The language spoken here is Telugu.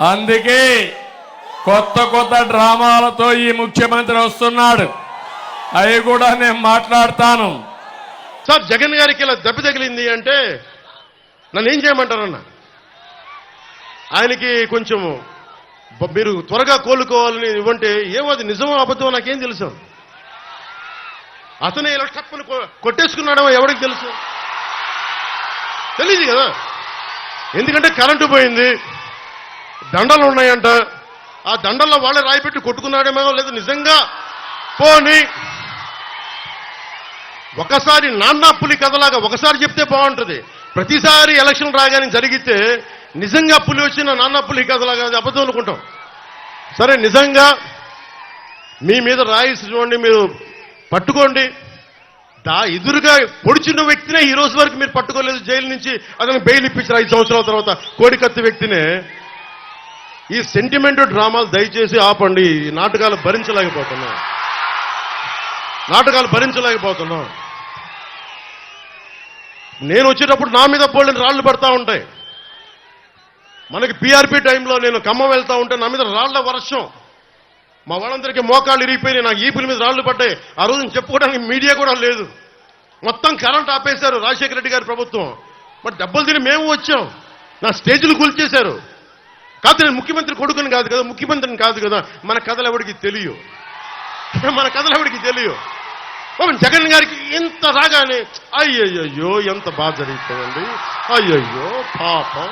అందుకే కొత్త కొత్త డ్రామాలతో ఈ ముఖ్యమంత్రి వస్తున్నాడు. అవి కూడా నేను మాట్లాడతాను. సార్ జగన్ గారికి ఇలా దెబ్బ తగిలింది అంటే నన్ను ఏం చేయమంటారన్న? ఆయనకి కొంచెం మీరు త్వరగా కోలుకోవాలని ఇవ్వంటే ఏమో అది నిజమో అబద్ధమో నాకేం తెలుసు. అతనే ఇలా టప్పులు కొట్టేసుకున్నాడో ఎవరికి తెలుసు? తెలియదు కదా. ఎందుకంటే కరెంటు పోయింది, దండలు ఉన్నాయంట, ఆ దండల్లో వాళ్ళే రాయిపెట్టి కొట్టుకున్నాడేమో, లేదు నిజంగా పోని ఒకసారి నాన్న పులి కథలాగా ఒకసారి చెప్తే బాగుంటుంది. ప్రతిసారి ఎలక్షన్ రాగానే జరిగితే నిజంగా పులి వచ్చిన నాన్న పులి కథలాగా అబద్ధం అనుకుంటాం. సరే, నిజంగా మీ మీద రాయి చూడండి, మీరు పట్టుకోండి. ఎదురుగా పొడిచిన వ్యక్తినే ఈ రోజు వరకు మీరు పట్టుకోలేదు. జైలు నుంచి అతను బెయిల్ ఇప్పించారు 5 సంవత్సరాల తర్వాత. కోడికత్తి వ్యక్తినే. ఈ సెంటిమెంట్ డ్రామాలు దయచేసి ఆపండి. ఈ నాటకాలు భరించలేకపోతున్నాం. నేను వచ్చేటప్పుడు నా మీద పోలిన రాళ్లు పడతా ఉంటాయి. మనకి పీఆర్పీ టైంలో నేను ఖమ్మం వెళ్తా ఉంటే నా మీద రాళ్ల వర్షం. మా వాళ్ళందరికీ మోకాళ్ళు ఇరిగిపోయినాయి, నాకు ఈపుల మీద రాళ్లు పడ్డాయి. ఆ రోజున చెప్పుకోవడానికి మీడియా కూడా లేదు. మొత్తం కరెంట్ ఆపేశారు రాజశేఖర రెడ్డి గారి ప్రభుత్వం. మరి దెబ్బలు తిని మేము వచ్చాం. నా స్టేజ్లు కూల్చేశారు. కాదు, నేను ముఖ్యమంత్రి కొడుకుని కాదు కదా, ముఖ్యమంత్రిని కాదు కదా. మన కథలు ఎవరికి తెలియవు. జగన్ గారికి ఎంత రాగానే అయ్యయ్యో ఎంత బాధ జరుగుతుందండి, అయ్యయ్యో పాపం.